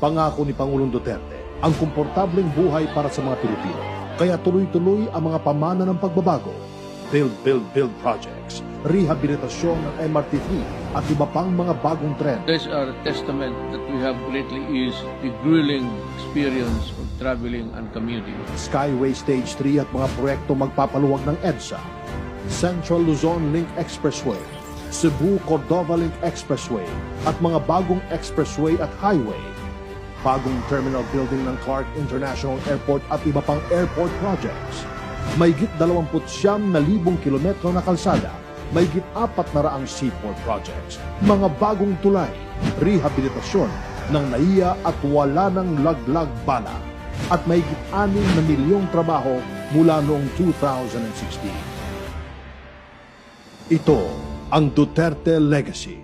Pangako ni Pangulong Duterte ang komportableng buhay para sa mga Pilipino. Kaya tuloy-tuloy ang mga pamana ng pagbabago. Build, build, build projects, rehabilitasyon ng MRT3 at iba pang mga bagong trend. These are a testament that we have greatly eased the grueling experience of traveling and commuting. Skyway Stage 3 at mga proyekto magpapaluwag ng EDSA. Central Luzon Link Expressway, Cebu-Cordova Link Expressway at mga bagong expressway at highway. Bagong terminal building ng Clark International Airport at iba pang airport projects. Mahigit 29,000 kilometro na kalsada, mahigit 400 seaport projects, mga bagong tulay, rehabilitasyon ng NAIA at wala ng laglag bala, at mahigit 6 na milyong trabaho mula noong 2016. Ito ang Duterte Legacy.